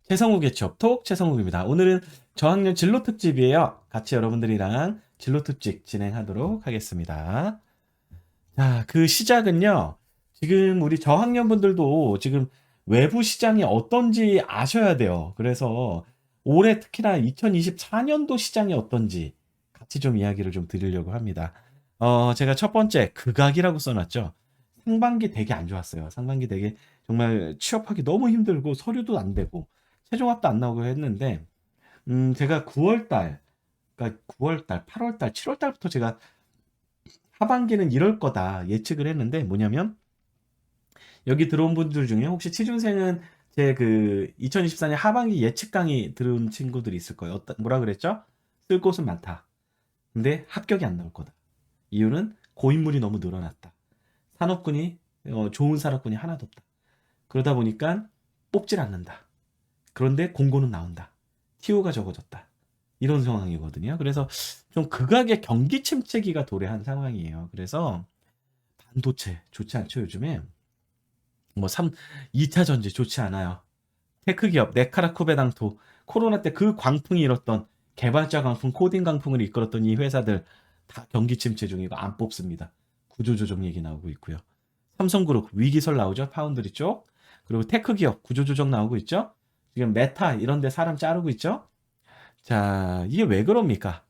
최성욱의 취업톡 최성욱입니다. 오늘은 저학년 진로 특집이에요. 같이 여러분들이랑 진로 특집 진행하도록 하겠습니다. 자, 그 시작은요. 지금 우리 저학년 분들도 지금 외부 시장이 어떤지 아셔야 돼요. 그래서 올해 특히나 2024년도 시장이 어떤지 같이 좀 이야기를 좀 드리려고 합니다. 제가 첫 번째 극악이라고 써놨죠. 상반기 되게 안 좋았어요. 상반기 되게 정말 취업하기 너무 힘들고 서류도 안 되고 최종합도 안 나오고 했는데 제가 9월 달, 그러니까 9월 달, 8월 달, 7월 달부터 제가 하반기는 이럴 거다 예측을 했는데 뭐냐면 여기 들어온 분들 중에 혹시 취준생은 제 그 2024년 하반기 예측 강의 들은 친구들이 있을 거예요. 뭐라 그랬죠? 쓸 곳은 많다. 근데 합격이 안 나올 거다. 이유는 고인물이 너무 늘어났다. 산업군이 좋은 산업군이 하나도 없다. 그러다 보니까 뽑질 않는다. 그런데 공고는 나온다. TO가 적어졌다. 이런 상황이거든요. 그래서 좀 극악의 경기 침체기가 도래한 상황이에요. 그래서 반도체 좋지 않죠, 요즘에. 뭐 2차 전지 좋지 않아요. 테크 기업 네카라 쿠베당토 코로나 때 그 광풍이 일었던 개발자 광풍, 코딩 광풍을 이끌었던 이 회사들 다 경기 침체 중이고 안 뽑습니다. 구조조정 얘기 나오고 있고요. 삼성그룹 위기설 나오죠. 파운드리 쪽. 그리고 테크 기업 구조조정 나오고 있죠. 지금 메타 이런 데 사람 자르고 있죠. 자, 이게 왜 그럽니까?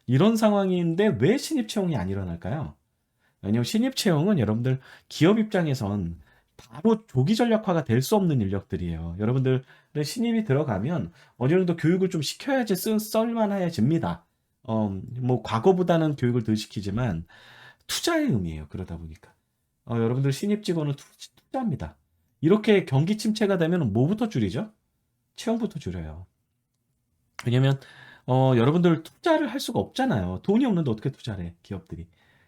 이런 상황인데 왜 신입 채용이 안 일어날까요? 왜냐면 신입 채용은 여러분들 기업 입장에선 바로 조기 전략화가 될 수 없는 인력들이에요. 여러분들 신입이 들어가면 어느 정도 교육을 좀 시켜야지 썰만해집니다. 뭐 과거보다는 교육을 덜 시키지만 투자의 의미예요. 그러다 보니까 여러분들 신입 직원은 투자입니다. 이렇게 경기 침체가 되면 뭐부터 줄이죠? 채용부터 줄여요. 왜냐면 여러분들 투자를 할 수가 없잖아요. 돈이 없는데 어떻게 투자를 해, 기업들이.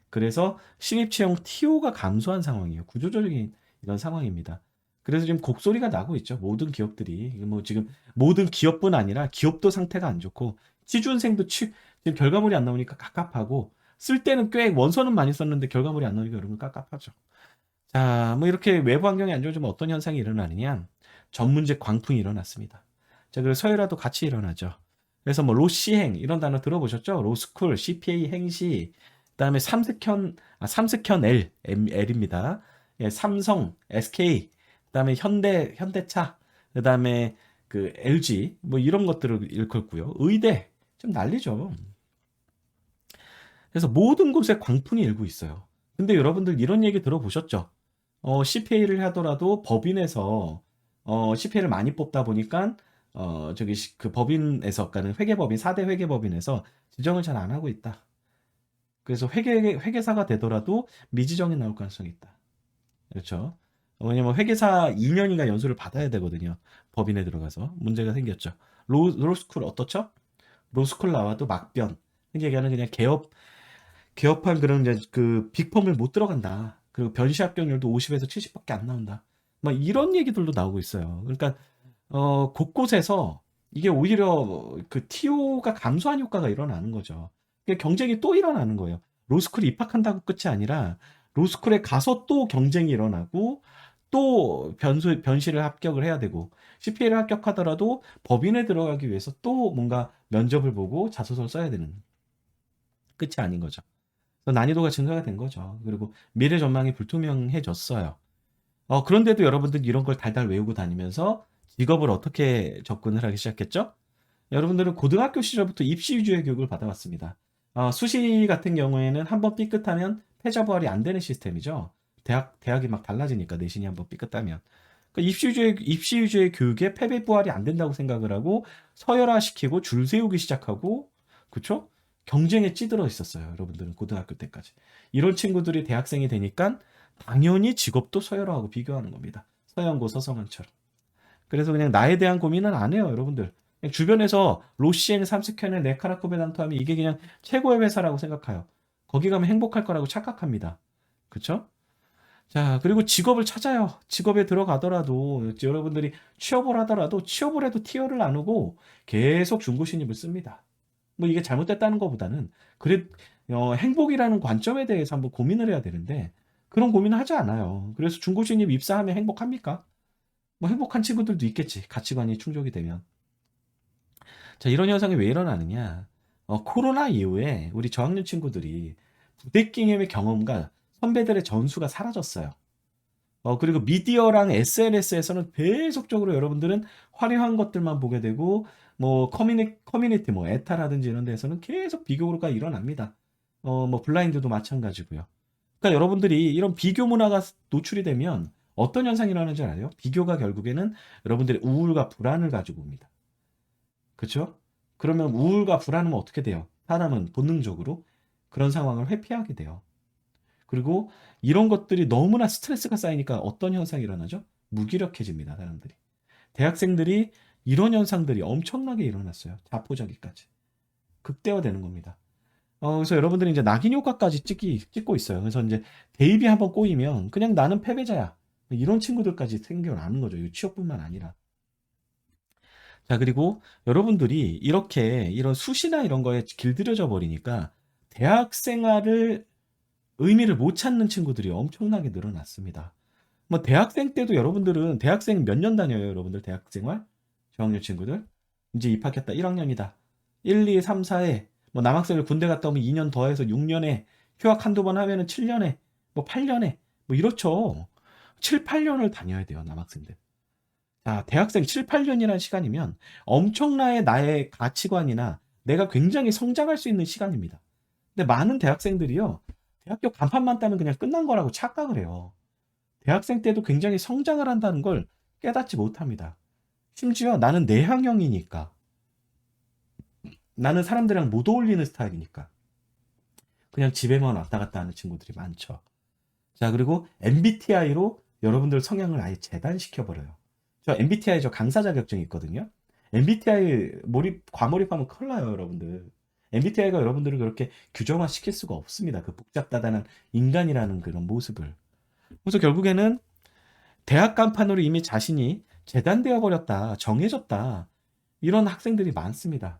그래서 신입 채용 TO가 감소한 상황이에요. 구조적인 이런 상황입니다. 그래서 지금 곡소리가 나고 있죠. 모든 기업들이. 뭐 지금 모든 기업뿐 아니라 기업도 상태가 안 좋고 취준생도 지금 결과물이 안 나오니까 갑갑하고 쓸 때는 꽤 원서는 많이 썼는데 결과물이 안 나오니까 여러분 깝깝하죠. 자, 뭐 이렇게 외부 환경이 안 좋아지면 어떤 현상이 일어나느냐? 전문직 광풍이 일어났습니다. 자, 그리고 서열화도 같이 일어나죠. 그래서 뭐 로시행 이런 단어 들어보셨죠? 로스쿨, CPA 행시, 그다음에 삼스현 L입니다. 예, 삼성, SK, 그다음에 현대차, 그다음에 그 LG 뭐 이런 것들을 일컫고요. 의대 좀 난리죠. 그래서 모든 곳에 광풍이 일고 있어요. 근데 여러분들 이런 얘기 들어보셨죠? CPA를 하더라도 법인에서 CPA를 많이 뽑다 보니까 저기 그 법인에서 그러니까 회계법인 4대 회계법인에서 지정을 잘 안 하고 있다. 그래서 회계사가 되더라도 미지정이 나올 가능성이 있다. 그렇죠? 왜냐면 회계사 2년인가 연수를 받아야 되거든요. 법인에 들어가서 문제가 생겼죠. 로스쿨 어떻죠? 로스쿨 나와도 막변. 얘기하는 그냥 개업한 그런 이제 그 빅펌을 못 들어간다. 그리고 변시 합격률도 50에서 70밖에 안 나온다. 막 이런 얘기들도 나오고 있어요. 그러니까 곳곳에서 이게 오히려 그 TO가 감소한 효과가 일어나는 거죠. 경쟁이 또 일어나는 거예요. 로스쿨에 입학한다고 끝이 아니라 로스쿨에 가서 또 경쟁이 일어나고 또 변시를 합격을 해야 되고 CPA를 합격하더라도 법인에 들어가기 위해서 또 뭔가 면접을 보고 자소서를 써야 되는 끝이 아닌 거죠. 난이도가 증가가 된 거죠. 그리고 미래 전망이 불투명해졌어요. 그런데도 여러분들 이런 걸 달달 외우고 다니면서 직업을 어떻게 접근을 하기 시작했죠? 여러분들은 고등학교 시절부터 입시 위주의 교육을 받아왔습니다. 수시 같은 경우에는 한번 삐끗하면 패자부활이 안 되는 시스템이죠. 대학이 막 달라지니까 내신이 한번 삐끗하면. 그러니까 입시 위주의 교육에 패배 부활이 안 된다고 생각을 하고 서열화시키고 줄 세우기 시작하고, 그쵸? 경쟁에 찌들어 있었어요. 여러분들은 고등학교 때까지. 이런 친구들이 대학생이 되니까 당연히 직업도 서열화하고 비교하는 겁니다. 서영고, 서성한처럼. 그래서 그냥 나에 대한 고민은 안 해요, 여러분들. 그냥 주변에서 로시엔, 삼스캔의 네카라코베단토 하면 이게 그냥 최고의 회사라고 생각해요. 거기 가면 행복할 거라고 착각합니다. 그쵸? 자, 그리고 직업을 찾아요. 직업에 들어가더라도, 여러분들이 취업을 하더라도, 취업을 해도 티어를 나누고 계속 중고 신입을 씁니다. 뭐 이게 잘못됐다는 것보다는, 그래, 행복이라는 관점에 대해서 한번 고민을 해야 되는데, 그런 고민을 하지 않아요. 그래서 중고 신입 입사하면 행복합니까? 뭐 행복한 친구들도 있겠지. 가치관이 충족이 되면. 자, 이런 현상이 왜 일어나느냐? 코로나 이후에 우리 저학년 친구들이 부대끼임의 경험과 선배들의 전수가 사라졌어요. 그리고 미디어랑 SNS에서는 계속적으로 여러분들은 화려한 것들만 보게 되고, 뭐, 커뮤니티, 뭐, 에타라든지 이런 데서는 계속 비교가 일어납니다. 뭐, 블라인드도 마찬가지고요. 그러니까 여러분들이 이런 비교 문화가 노출이 되면 어떤 현상이 일어나는지 알아요? 비교가 결국에는 여러분들의 우울과 불안을 가지고 옵니다. 그렇죠? 그러면 우울과 불안하면 어떻게 돼요? 사람은 본능적으로 그런 상황을 회피하게 돼요. 그리고 이런 것들이 너무나 스트레스가 쌓이니까 어떤 현상이 일어나죠? 무기력해집니다, 사람들이. 대학생들이 이런 현상들이 엄청나게 일어났어요. 자포자기까지. 극대화되는 겁니다. 그래서 여러분들이 이제 낙인 효과까지 찍고 있어요. 그래서 이제 대입이 한번 꼬이면 그냥 나는 패배자야. 이런 친구들까지 생겨나는 거죠. 이 취업뿐만 아니라. 자, 그리고 여러분들이 이렇게 이런 수시나 이런 거에 길들여져 버리니까 대학 생활을 의미를 못 찾는 친구들이 엄청나게 늘어났습니다. 뭐 대학생 때도 여러분들은 대학생 몇 년 다녀요, 여러분들 대학 생활? 저학년 친구들? 이제 입학했다. 1학년이다. 1, 2, 3, 4에 뭐 남학생을 군대 갔다 오면 2년 더해서 6년에 휴학 한두 번 하면은 7년에 뭐 8년에 뭐 이렇죠. 7, 8년을 다녀야 돼요, 남학생들. 자, 대학생 7, 8년이라는 시간이면 엄청나게 나의 가치관이나 내가 굉장히 성장할 수 있는 시간입니다. 근데 많은 대학생들이요, 대학교 간판만 따면 그냥 끝난 거라고 착각을 해요. 대학생 때도 굉장히 성장을 한다는 걸 깨닫지 못합니다. 심지어 나는 내향형이니까, 나는 사람들이랑 못 어울리는 스타일이니까 그냥 집에만 왔다 갔다 하는 친구들이 많죠. 자, 그리고 MBTI로 여러분들 성향을 아예 재단시켜버려요. 저 MBTI 저 강사 자격증이 있거든요. MBTI 과몰입하면 큰일 나요, 여러분들. MBTI가 여러분들을 그렇게 규정화 시킬 수가 없습니다. 그 복잡다단한 인간이라는 그런 모습을. 그래서 결국에는 대학 간판으로 이미 자신이 재단되어 버렸다, 정해졌다. 이런 학생들이 많습니다.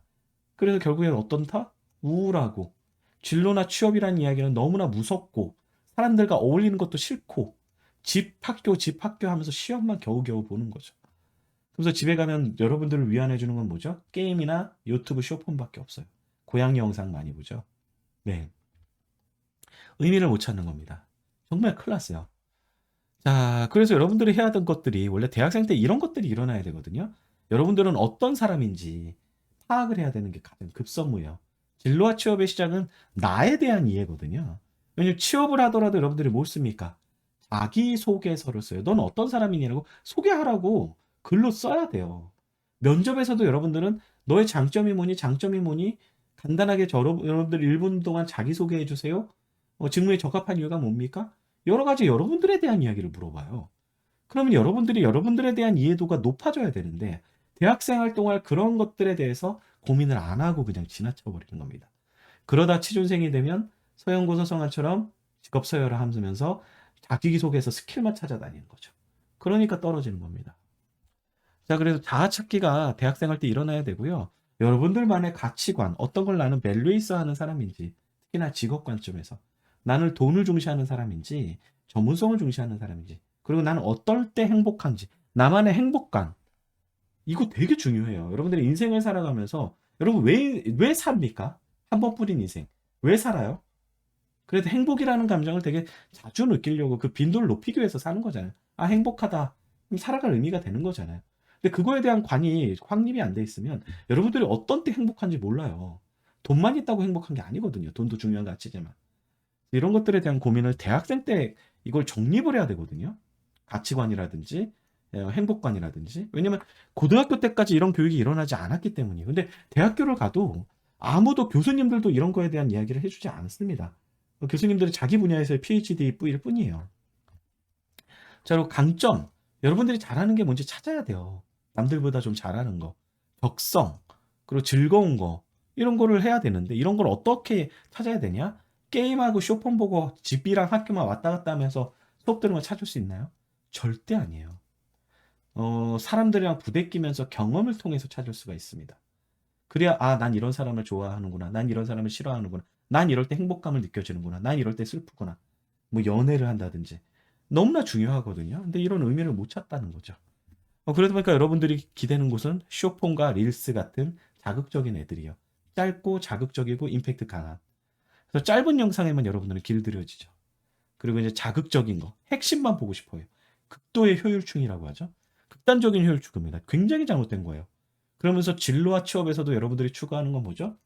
그래서 결국에는 어떤타? 우울하고, 진로나 취업이라는 이야기는 너무나 무섭고, 사람들과 어울리는 것도 싫고, 집 학교 하면서 시험만 겨우겨우 보는 거죠. 그래서 집에 가면 여러분들을 위안해 주는 건 뭐죠? 게임이나 유튜브 쇼폼밖에 없어요. 고양이 영상 많이 보죠. 네. 의미를 못 찾는 겁니다. 정말 큰일 났어요. 자, 그래서 여러분들이 해야 하던 것들이 원래 대학생 때 이런 것들이 일어나야 되거든요. 여러분들은 어떤 사람인지 파악을 해야 되는 게 가장 급선무예요. 진로와 취업의 시작은 나에 대한 이해거든요. 왜냐면 취업을 하더라도 여러분들이 뭘 씁니까? 자기소개서를 써요. 넌 어떤 사람이냐고 소개하라고 글로 써야 돼요. 면접에서도 여러분들은 너의 장점이 뭐니, 장점이 뭐니, 간단하게 여러분들 1분 동안 자기소개해 주세요. 직무에 적합한 이유가 뭡니까? 여러 가지 여러분들에 대한 이야기를 물어봐요. 그러면 여러분들이 여러분들에 대한 이해도가 높아져야 되는데 대학생 활동할 그런 것들에 대해서 고민을 안 하고 그냥 지나쳐 버리는 겁니다. 그러다 취준생이 되면 서영고서성한처럼 직업 서열을 하면서 자기소개서 스킬만 찾아다니는 거죠. 그러니까 떨어지는 겁니다. 자, 그래서 자아찾기가 대학생 할 때 일어나야 되고요. 여러분들만의 가치관, 어떤 걸 나는 밸류에이스 하는 사람인지, 특히나 직업 관점에서 나는 돈을 중시하는 사람인지, 전문성을 중시하는 사람인지, 그리고 나는 어떨 때 행복한지, 나만의 행복감, 이거 되게 중요해요. 여러분들이 인생을 살아가면서 여러분 왜 삽니까? 한 번뿐인 인생. 왜 살아요? 그래도 행복이라는 감정을 되게 자주 느끼려고 그 빈도를 높이기 위해서 사는 거잖아요. 아, 행복하다. 그럼 살아갈 의미가 되는 거잖아요. 근데 그거에 대한 확립이 안 돼 있으면 여러분들이 어떤 때 행복한지 몰라요. 돈만 있다고 행복한 게 아니거든요. 돈도 중요한 가치지만. 이런 것들에 대한 고민을 대학생 때 이걸 정립을 해야 되거든요. 가치관이라든지 행복관이라든지. 왜냐면 고등학교 때까지 이런 교육이 일어나지 않았기 때문이에요. 근데 대학교를 가도 아무도 교수님들도 이런 거에 대한 이야기를 해주지 않습니다. 교수님들은 자기 분야에서의 PhD일 뿐이에요. 자, 그리고 강점. 여러분들이 잘하는 게 뭔지 찾아야 돼요. 남들보다 좀 잘하는 거. 적성. 그리고 즐거운 거. 이런 거를 해야 되는데 이런 걸 어떻게 찾아야 되냐? 게임하고 쇼폰 보고 집이랑 학교만 왔다 갔다 하면서 수업 들으면 찾을 수 있나요? 절대 아니에요. 사람들이랑 부대끼면서 경험을 통해서 찾을 수가 있습니다. 그래야 난 이런 사람을 좋아하는구나. 난 이런 사람을 싫어하는구나. 난 이럴 때 행복감을 느껴지는구나. 난 이럴 때 슬프구나. 뭐 연애를 한다든지. 너무나 중요하거든요. 근데 이런 의미를 못 찾다는 거죠. 그러다 보니까 여러분들이 기대는 곳은 쇼폼과 릴스 같은 자극적인 애들이요. 짧고 자극적이고 임팩트 강한. 그래서 짧은 영상에만 여러분들은 길들여지죠. 그리고 이제 자극적인 거, 핵심만 보고 싶어요. 극도의 효율충이라고 하죠. 극단적인 효율 추구입니다. 굉장히 잘못된 거예요. 그러면서 진로와 취업에서도 여러분들이 추구하는 건 뭐죠?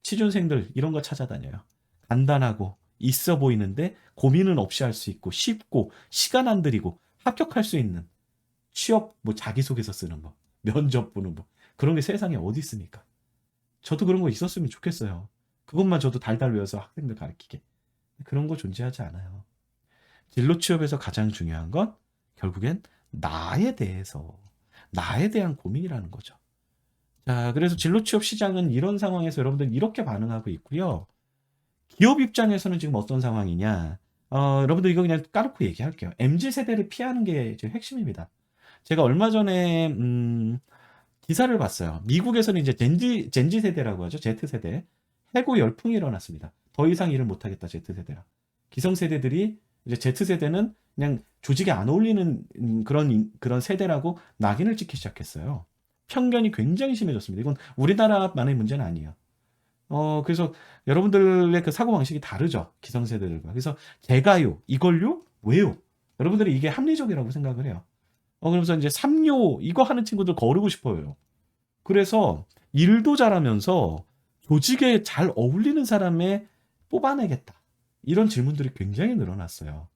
취준생들 이런 거 찾아다녀요. 간단하고 있어 보이는데 고민은 없이 할 수 있고 쉽고 시간 안 들이고 합격할 수 있는 취업 뭐 자기소개서 쓰는 법, 면접 보는 법 그런 게 세상에 어디 있습니까? 저도 그런 거 있었으면 좋겠어요. 그것만 저도 달달 외워서 학생들 가르치게. 그런 거 존재하지 않아요. 진로 취업에서 가장 중요한 건 결국엔 나에 대해서, 나에 대한 고민이라는 거죠. 자, 그래서 진로 취업 시장은 이런 상황에서 여러분들 이렇게 반응하고 있고요. 기업 입장에서는 지금 어떤 상황이냐? 여러분들 이거 그냥 까놓고 얘기할게요. MZ 세대를 피하는 게 지금 핵심입니다. 제가 얼마 전에 기사를 봤어요. 미국에서는 이제 젠지 세대라고 하죠. Z 세대 해고 열풍이 일어났습니다. 더 이상 일을 못하겠다 Z 세대라. 기성 세대들이 이제 Z 세대는 그냥 조직에 안 어울리는 그런 세대라고 낙인을 찍기 시작했어요. 편견이 굉장히 심해졌습니다. 이건 우리나라만의 문제는 아니에요. 그래서 여러분들의 그 사고방식이 다르죠. 기성세대들과. 그래서 제가요, 이걸요, 왜요? 여러분들이 이게 합리적이라고 생각을 해요. 그러면서 이제 삼요, 이거 하는 친구들 거르고 싶어요. 그래서 일도 잘하면서 조직에 잘 어울리는 사람에 뽑아내겠다. 이런 질문들이 굉장히 늘어났어요.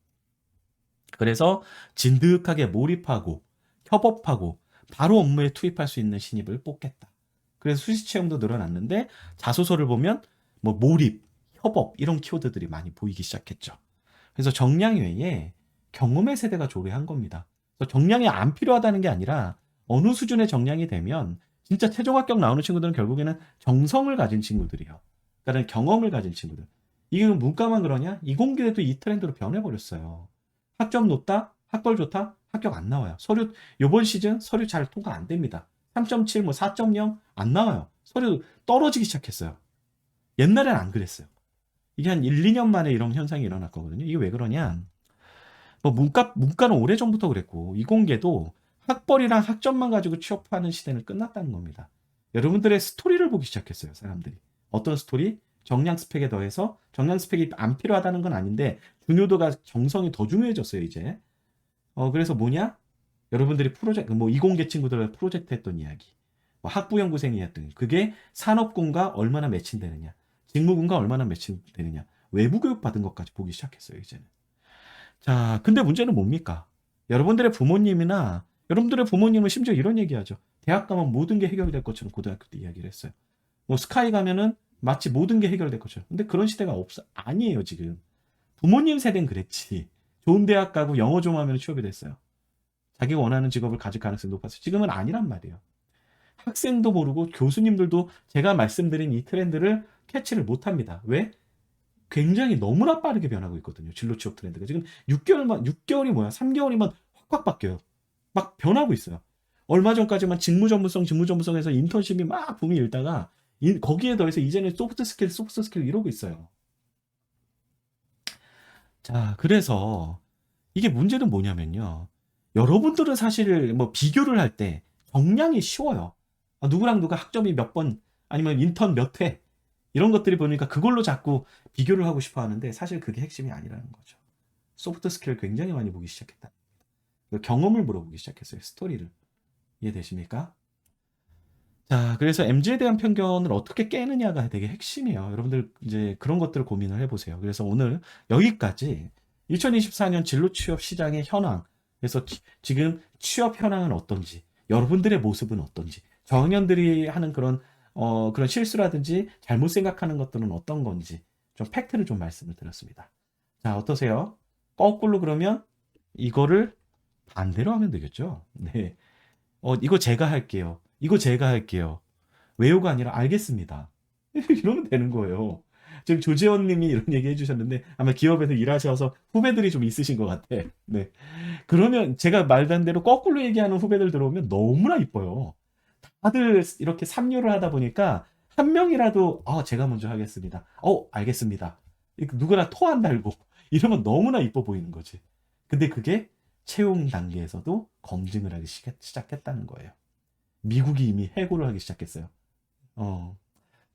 그래서 진득하게 몰입하고 협업하고 바로 업무에 투입할 수 있는 신입을 뽑겠다. 그래서 수시 채용도 늘어났는데 자소서를 보면 뭐 몰입, 협업 이런 키워드들이 많이 보이기 시작했죠. 그래서 정량 외에 경험의 세대가 조례한 겁니다. 그래서 정량이 안 필요하다는 게 아니라 어느 수준의 정량이 되면 진짜 최종 합격 나오는 친구들은 결국에는 정성을 가진 친구들이요. 그러니까 경험을 가진 친구들. 이게 문과만 그러냐? 이공계도 이 트렌드로 변해버렸어요. 학점 높다? 학벌 좋다? 합격 안 나와요. 서류, 요번 시즌 서류 잘 통과 안 됩니다. 3.7, 뭐 4.0 안 나와요. 서류 떨어지기 시작했어요. 옛날엔 안 그랬어요. 이게 한 1, 2년 만에 이런 현상이 일어났거든요. 이게 왜 그러냐? 뭐 문과는 오래전부터 그랬고, 이공계도 학벌이랑 학점만 가지고 취업하는 시대는 끝났다는 겁니다. 여러분들의 스토리를 보기 시작했어요, 사람들이. 어떤 스토리? 정량 스펙에 더해서 정량 스펙이 안 필요하다는 건 아닌데 중요도가 정성이 더 중요해졌어요, 이제. 그래서 뭐냐? 여러분들이 프로젝트, 뭐 이공계 친구들 프로젝트 했던 이야기, 뭐 학부연구생이 했던 그게 산업군과 얼마나 매칭되느냐, 직무군과 얼마나 매칭되느냐, 외부 교육 받은 것까지 보기 시작했어요, 이제는. 자, 근데 문제는 뭡니까? 여러분들의 부모님이나 여러분들의 부모님은 심지어 이런 얘기하죠. 대학 가면 모든 게 해결될 것처럼 고등학교 때 이야기를 했어요. 뭐 스카이 가면은 마치 모든 게 해결될 것처럼. 근데 그런 시대가 아니에요, 지금. 부모님 세대는 그랬지. 좋은 대학 가고 영어 좀 하면 취업이 됐어요. 자기가 원하는 직업을 가질 가능성이 높았어요. 지금은 아니란 말이에요. 학생도 모르고 교수님들도 제가 말씀드린 이 트렌드를 캐치를 못합니다. 왜? 굉장히 너무나 빠르게 변하고 있거든요. 진로 취업 트렌드가. 지금 6개월이 뭐야? 3개월이면 확확 바뀌어요. 막 변하고 있어요. 얼마 전까지만 직무 전문성에서 인턴십이 막 붐이 일다가 거기에 더해서 이제는 소프트 스킬 이러고 있어요. 자, 그래서 이게 문제는 뭐냐면요. 여러분들은 사실 뭐 비교를 할 때 정량이 쉬워요. 누구랑 누가 학점이 몇 번, 아니면 인턴 몇 회, 이런 것들이 보니까 그걸로 자꾸 비교를 하고 싶어 하는데 사실 그게 핵심이 아니라는 거죠. 소프트 스킬을 굉장히 많이 보기 시작했다. 경험을 물어보기 시작했어요. 스토리를. 이해되십니까? 자, 그래서 MZ에 대한 편견을 어떻게 깨느냐가 되게 핵심이에요. 여러분들 이제 그런 것들을 고민을 해보세요. 그래서 오늘 여기까지 2024년 진로 취업 시장의 현황, 그래서 지금 취업 현황은 어떤지, 여러분들의 모습은 어떤지, 저학년들이 하는 그런 실수라든지 잘못 생각하는 것들은 어떤 건지 좀 팩트를 좀 말씀을 드렸습니다. 자, 어떠세요? 거꾸로 그러면 이거를 반대로 하면 되겠죠? 네. 이거 제가 할게요. 이거 제가 할게요. 왜요가 아니라 알겠습니다. 이러면 되는 거예요. 지금 조재원 님이 이런 얘기 해주셨는데 아마 기업에서 일하셔서 후배들이 좀 있으신 것 같아. 네. 그러면 제가 말한 대로 거꾸로 얘기하는 후배들 들어오면 너무나 이뻐요. 다들 이렇게 삼류를 하다 보니까 한 명이라도 제가 먼저 하겠습니다. 알겠습니다. 누구나 토 안 달고 이러면 너무나 이뻐 보이는 거지. 근데 그게 채용 단계에서도 검증을 하기 시작했다는 거예요. 미국이 이미 해고를 하기 시작했어요.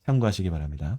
참고하시기 바랍니다.